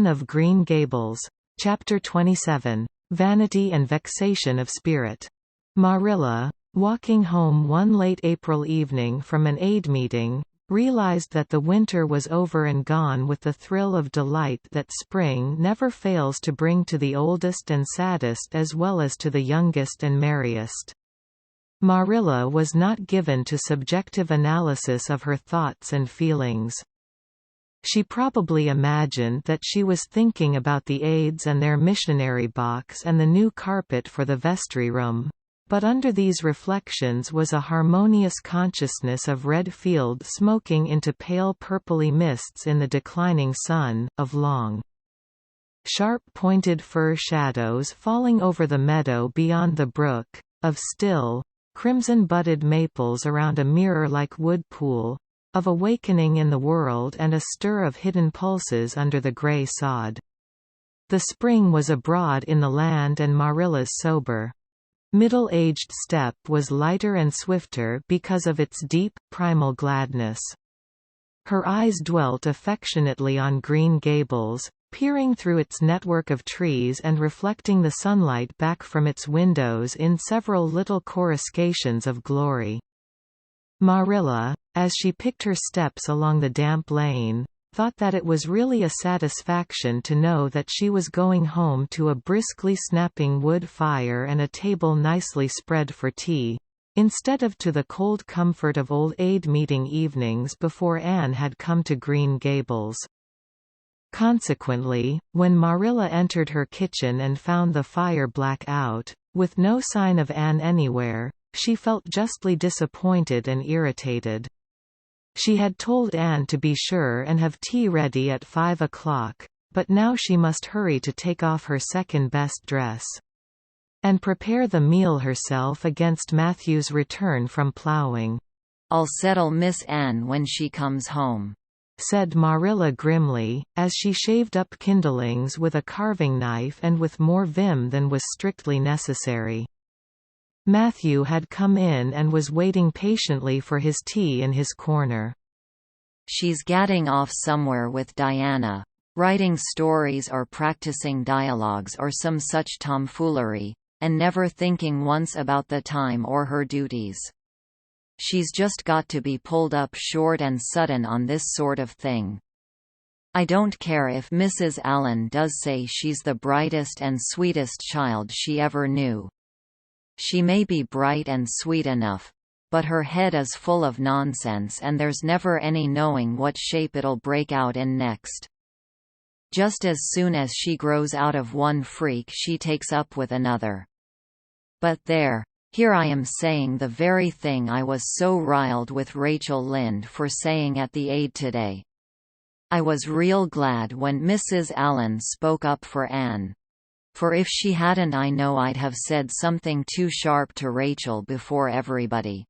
Anne of Green Gables. Chapter 27. Vanity and Vexation of Spirit. Marilla, walking home one late April evening from an aid meeting, realized that the winter was over and gone with the thrill of delight that spring never fails to bring to the oldest and saddest as well as to the youngest and merriest. Marilla was not given to subjective analysis of her thoughts and feelings. She probably imagined that she was thinking about the aides and their missionary box and the new carpet for the vestry room. But under these reflections was a harmonious consciousness of red field smoking into pale purply mists in the declining sun, of long, sharp-pointed fir shadows falling over the meadow beyond the brook, of still, crimson-budded maples around a mirror-like wood pool, of awakening in the world and a stir of hidden pulses under the grey sod. The spring was abroad in the land, and Marilla's sober, middle-aged step was lighter and swifter because of its deep, primal gladness. Her eyes dwelt affectionately on Green Gables, peering through its network of trees and reflecting the sunlight back from its windows in several little coruscations of glory. Marilla, as she picked her steps along the damp lane, thought that it was really a satisfaction to know that she was going home to a briskly snapping wood fire and a table nicely spread for tea, instead of to the cold comfort of old aid meeting evenings before Anne had come to Green Gables. Consequently, when Marilla entered her kitchen and found the fire black out, with no sign of Anne anywhere, she felt justly disappointed and irritated. She had told Anne to be sure and have tea ready at 5 o'clock, but now she must hurry to take off her second-best dress and prepare the meal herself against Matthew's return from ploughing. "I'll settle Miss Anne when she comes home," said Marilla grimly, as she shaved up kindlings with a carving knife and with more vim than was strictly necessary. Matthew had come in and was waiting patiently for his tea in his corner. "She's gadding off somewhere with Diana, writing stories or practicing dialogues or some such tomfoolery, and never thinking once about the time or her duties. She's just got to be pulled up short and sudden on this sort of thing. I don't care if Mrs. Allen does say she's the brightest and sweetest child she ever knew. She may be bright and sweet enough, but her head is full of nonsense and there's never any knowing what shape it'll break out in next. Just as soon as she grows out of one freak she takes up with another. But there, here I am saying the very thing I was so riled with Rachel Lynde for saying at the aid today. I was real glad when Mrs. Allen spoke up for Anne. For if she hadn't I know I'd have said something too sharp to Rachel before everybody.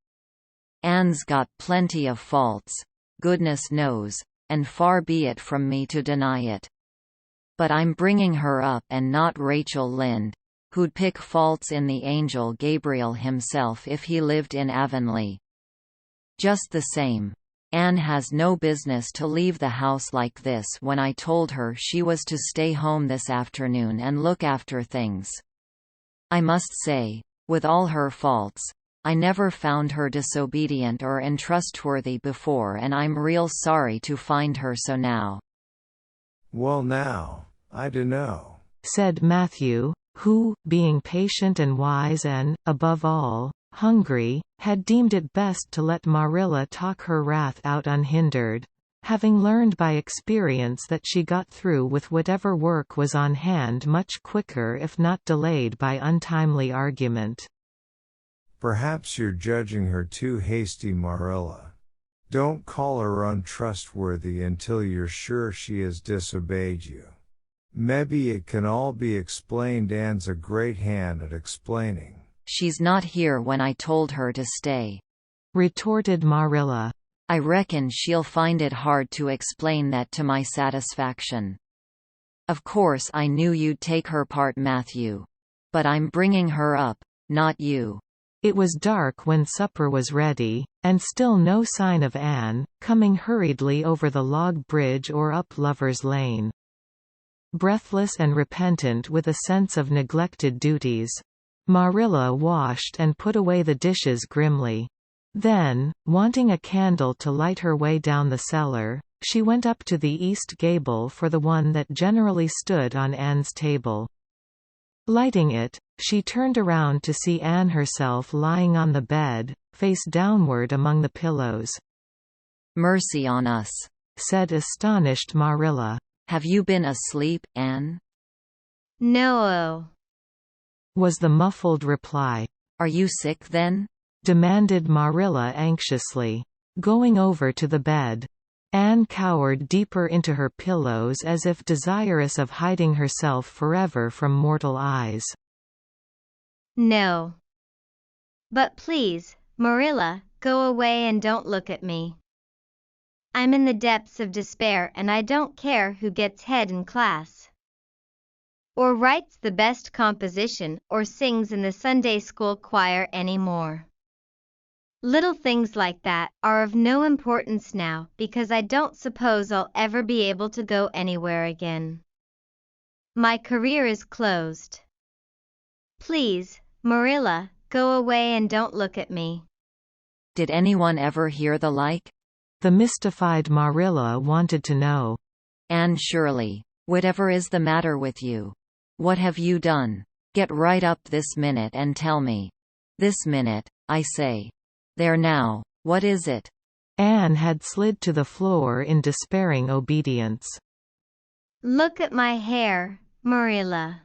Anne's got plenty of faults, goodness knows, and far be it from me to deny it. But I'm bringing her up and not Rachel Lynde, who'd pick faults in the angel Gabriel himself if he lived in Avonlea. Just the same, Anne has no business to leave the house like this when I told her she was to stay home this afternoon and look after things. I must say, with all her faults, I never found her disobedient or untrustworthy before, and I'm real sorry to find her so now." "Well now, I dunno," said Matthew, who, being patient and wise and, above all, hungry, had deemed it best to let Marilla talk her wrath out unhindered, having learned by experience that she got through with whatever work was on hand much quicker if not delayed by untimely argument. "Perhaps you're judging her too hasty, Marilla. Don't call her untrustworthy until you're sure she has disobeyed you. Maybe it can all be explained. Anne's a great hand at explaining." "She's not here when I told her to stay," retorted Marilla. "I reckon she'll find it hard to explain that to my satisfaction. Of course I knew you'd take her part, Matthew. But I'm bringing her up, not you." It was dark when supper was ready, and still no sign of Anne, coming hurriedly over the log bridge or up Lover's Lane. breathless and repentant with a sense of neglected duties. Marilla washed and put away the dishes grimly. Then, wanting a candle to light her way down the cellar, she went up to the east gable for the one that generally stood on Anne's table. Lighting it, she turned around to see Anne herself lying on the bed, face downward among the pillows. "Mercy on us," said astonished Marilla. "Have you been asleep, Anne?" "No," was the muffled reply. "Are you sick then?" demanded Marilla anxiously. Going over to the bed. Anne cowered deeper into her pillows as if desirous of hiding herself forever from mortal eyes. "No. But please, Marilla, go away and don't look at me. I'm in the depths of despair and I don't care who gets head in class, or writes the best composition, or sings in the Sunday school choir anymore. Little things like that are of no importance now because I don't suppose I'll ever be able to go anywhere again. My career is closed. Please, Marilla, go away and don't look at me." "Did anyone ever hear the like?" The mystified Marilla wanted to know. "Anne Shirley, whatever is the matter with you? What have you done? Get right up this minute and tell me. This minute, I say. There now, what is it?" Anne had slid to the floor in despairing obedience. "Look at my hair, Marilla,"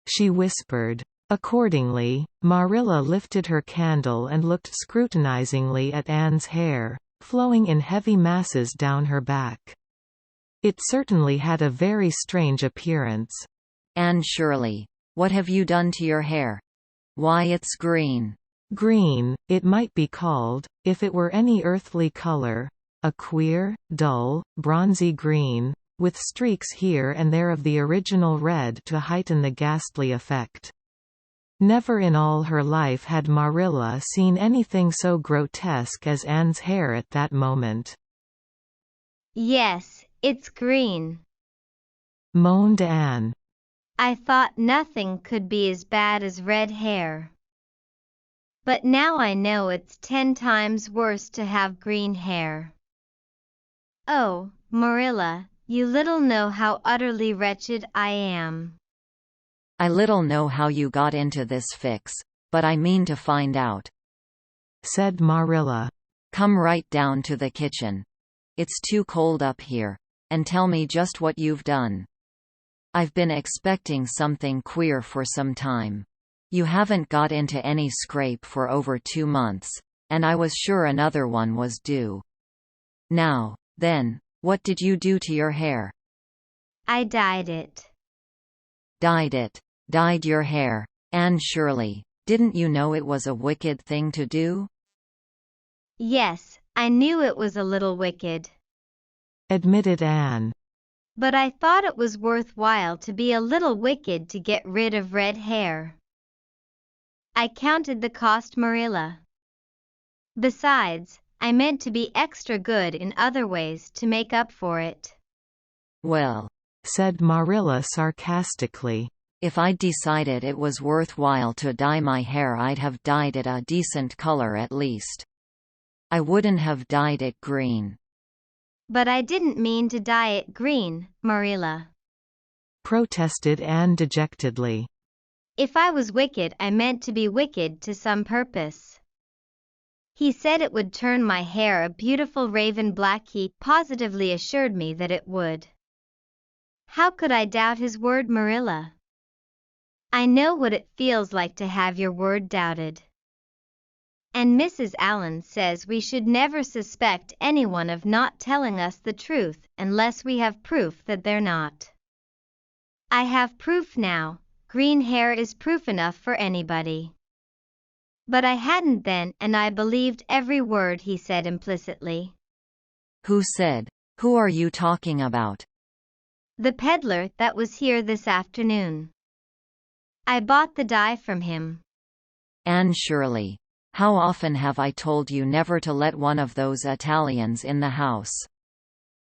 she whispered. Accordingly, Marilla lifted her candle and looked scrutinizingly at Anne's hair, flowing in heavy masses down her back. It certainly had a very strange appearance. "Anne Shirley, what have you done to your hair? Why, it's green." Green, it might be called, if it were any earthly color, a queer, dull, bronzy green, with streaks here and there of the original red to heighten the ghastly effect. Never in all her life had Marilla seen anything so grotesque as Anne's hair at that moment. "Yes, it's green," moaned Anne. "I thought nothing could be as bad as red hair. But now I know it's 10 times worse to have green hair. Oh, Marilla, you little know how utterly wretched I am." "I little know how you got into this fix, but I mean to find out," said Marilla. "Come right down to the kitchen. It's too cold up here, and tell me just what you've done. I've been expecting something queer for some time. You haven't got into any scrape for over 2 months, and I was sure another one was due. Now, then, what did you do to your hair?" "I dyed it." "Dyed it? Dyed your hair? Anne Shirley, didn't you know it was a wicked thing to do?" "Yes, I knew it was a little wicked," admitted Anne. "but I thought it was worthwhile to be a little wicked to get rid of red hair. I counted the cost, Marilla. Besides, I meant to be extra good in other ways to make up for it." "Well," said Marilla sarcastically, "if I'd decided it was worthwhile to dye my hair, I'd have dyed it a decent color at least. I wouldn't have dyed it green." "But I didn't mean to dye it green, Marilla," protested Anne dejectedly. "If I was wicked, I meant to be wicked to some purpose. He said it would turn my hair a beautiful raven black. He positively assured me that it would. How could I doubt his word, Marilla? I know what it feels like to have your word doubted. And Mrs. Allen says we should never suspect anyone of not telling us the truth unless we have proof that they're not. I have proof now. Green hair is proof enough for anybody. But I hadn't then, and I believed every word he said implicitly." "Who said? Who are you talking about?" "The peddler that was here this afternoon. I bought the dye from him." "Anne Shirley, how often have I told you never to let one of those Italians in the house?"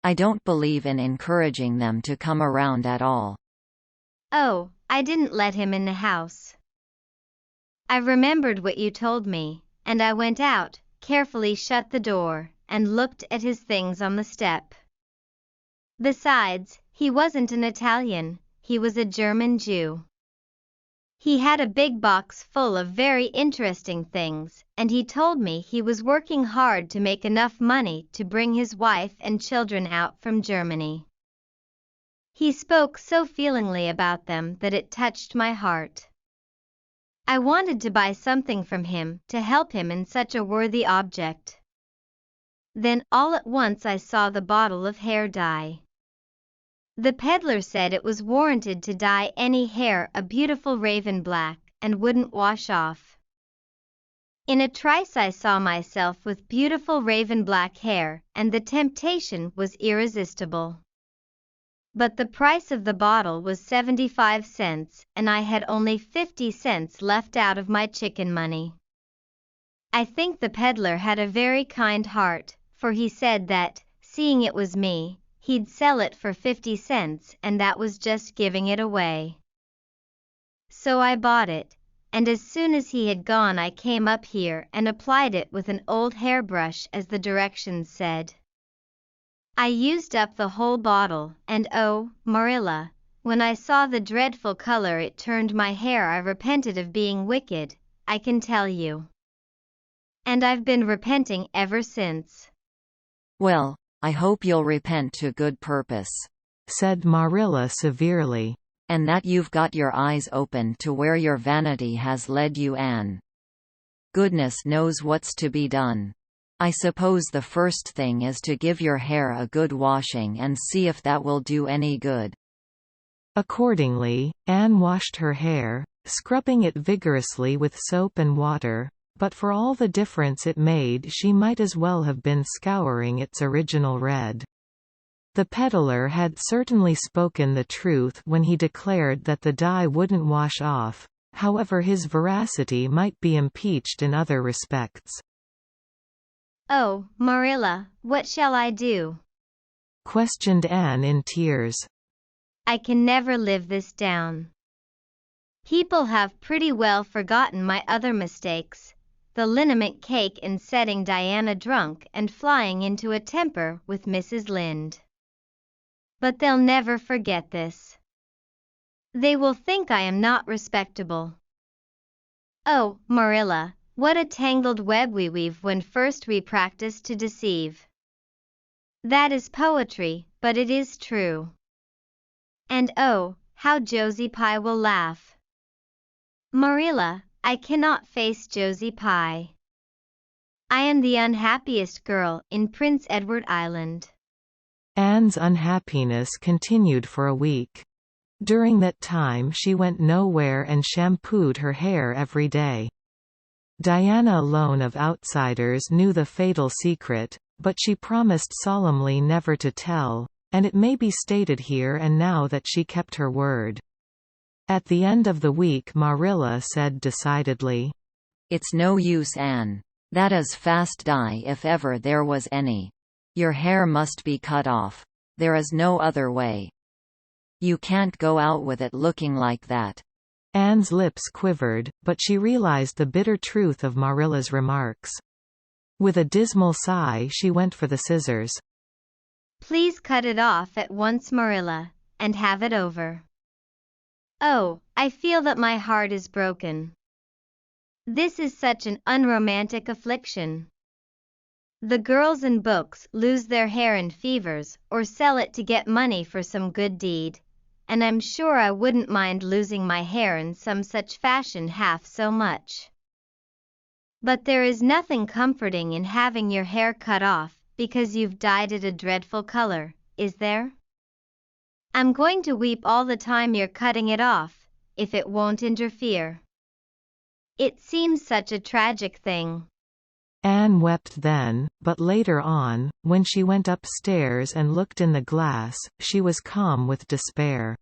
I don't believe in encouraging them to come around at all. Oh, I didn't let him in the house. I remembered what you told me, and I went out, carefully shut the door, and looked at his things on the step. Besides, he wasn't an Italian, he was a German Jew. He had a big box full of very interesting things, and he told me he was working hard to make enough money to bring his wife and children out from Germany. He spoke so feelingly about them that it touched my heart. I wanted to buy something from him to help him in such a worthy object. Then all at once I saw the bottle of hair dye. The peddler said it was warranted to dye any hair a beautiful raven black, and wouldn't wash off. In a trice I saw myself with beautiful raven black hair, and the temptation was irresistible. But the price of the bottle was 75 cents, and I had only 50 cents left out of my chicken money. I think the peddler had a very kind heart, for he said that, seeing it was me, he'd sell it for 50 cents, and that was just giving it away. So I bought it, and as soon as he had gone I came up here and applied it with an old hairbrush as the directions said. I used up the whole bottle, and oh, Marilla, when I saw the dreadful color it turned my hair I repented of being wicked, I can tell you. And I've been repenting ever since. Well, I hope you'll repent to good purpose, said Marilla severely. And that you've got your eyes open to where your vanity has led you, Anne. Goodness knows what's to be done. I suppose the first thing is to give your hair a good washing and see if that will do any good. Accordingly, Anne washed her hair, scrubbing it vigorously with soap and water, but for all the difference it made she might as well have been scouring its original red. The peddler had certainly spoken the truth when he declared that the dye wouldn't wash off, however his veracity might be impeached in other respects. Oh, Marilla, what shall I do? Questioned Anne in tears. I can never live this down. People have pretty well forgotten my other mistakes, the liniment cake and setting Diana drunk and flying into a temper with Mrs. Lynde. But they'll never forget this. They will think I am not respectable. Oh, Marilla, what a tangled web we weave when first we practice to deceive. That is poetry, but it is true. And oh, how Josie Pye will laugh. Marilla, I cannot face Josie Pye. I am the unhappiest girl in Prince Edward Island. Anne's unhappiness continued for a week. During that time she went nowhere and shampooed her hair every day. Diana alone of outsiders knew the fatal secret, but she promised solemnly never to tell, and it may be stated here and now that she kept her word. At the end of the week Marilla said decidedly, "It's no use, Anne. That is fast dye if ever there was any. Your hair must be cut off. There is no other way. You can't go out with it looking like that." Anne's lips quivered, but she realized the bitter truth of Marilla's remarks. With a dismal sigh she went for the scissors. Please cut it off at once, Marilla, and have it over. Oh, I feel that my heart is broken. This is such an unromantic affliction. The girls in books lose their hair in fevers or sell it to get money for some good deed, and I'm sure I wouldn't mind losing my hair in some such fashion half so much. But there is nothing comforting in having your hair cut off because you've dyed it a dreadful color, is there? I'm going to weep all the time you're cutting it off, if it won't interfere. It seems such a tragic thing. Anne wept then, but later on, when she went upstairs and looked in the glass, she was calm with despair.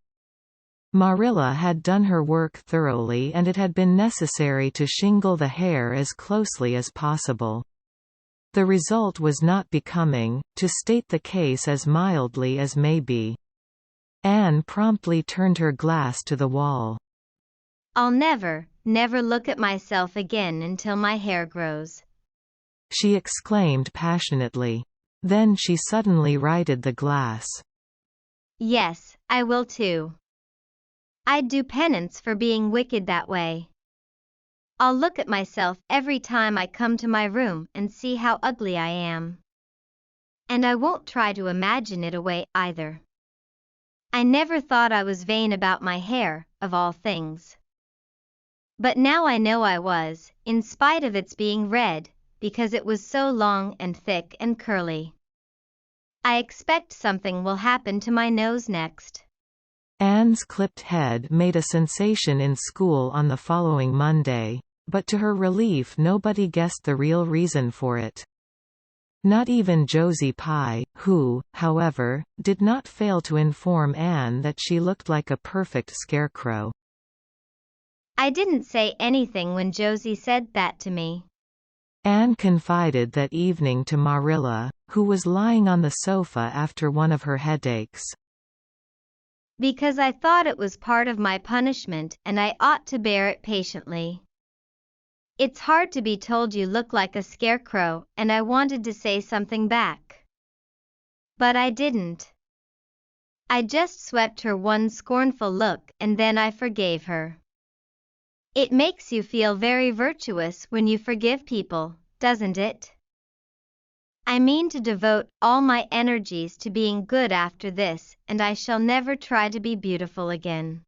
Marilla had done her work thoroughly and it had been necessary to shingle the hair as closely as possible. The result was not becoming, to state the case as mildly as may be. Anne promptly turned her glass to the wall. "I'll never look at myself again until my hair grows," she exclaimed passionately. Then she suddenly righted the glass. "Yes, I will too. I'd do penance for being wicked that way. I'll look at myself every time I come to my room and see how ugly I am. And I won't try to imagine it away either. I never thought I was vain about my hair, of all things. But now I know I was, in spite of its being red, because it was so long and thick and curly. I expect something will happen to my nose next." Anne's clipped head made a sensation in school on the following Monday, but to her relief nobody guessed the real reason for it. Not even Josie Pye, who, however, did not fail to inform Anne that she looked like a perfect scarecrow. "I didn't say anything when Josie said that to me," Anne confided that evening to Marilla, who was lying on the sofa after one of her headaches. "because I thought it was part of my punishment and I ought to bear it patiently. It's hard to be told you look like a scarecrow, and I wanted to say something back. But I didn't. I just swept her one scornful look and then I forgave her." It makes you feel very virtuous when you forgive people, doesn't it? I mean to devote all my energies to being good after this, and I shall never try to be beautiful again.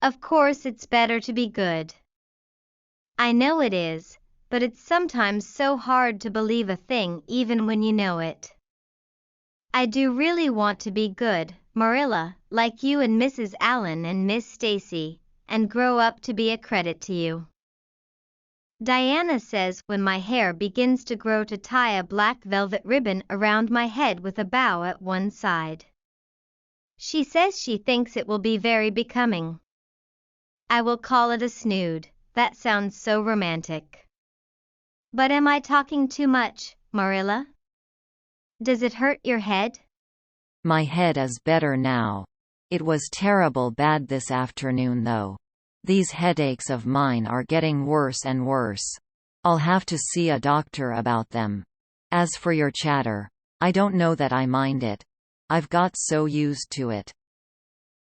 Of course it's better to be good. I know it is, but it's sometimes so hard to believe a thing even when you know it. I do really want to be good, Marilla, like you and Mrs. Allen and Miss Stacy, and grow up to be a credit to you. Diana says when my hair begins to grow to tie a black velvet ribbon around my head with a bow at one side. She says she thinks it will be very becoming. I will call it a snood. That sounds so romantic. But am I talking too much, Marilla? Does it hurt your head? My head is better now. It was terrible bad this afternoon though. These headaches of mine are getting worse and worse. I'll have to see a doctor about them. As for your chatter, I don't know that I mind it. I've got so used to it.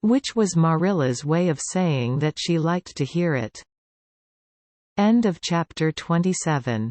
Which was Marilla's way of saying that she liked to hear it. End of chapter 27.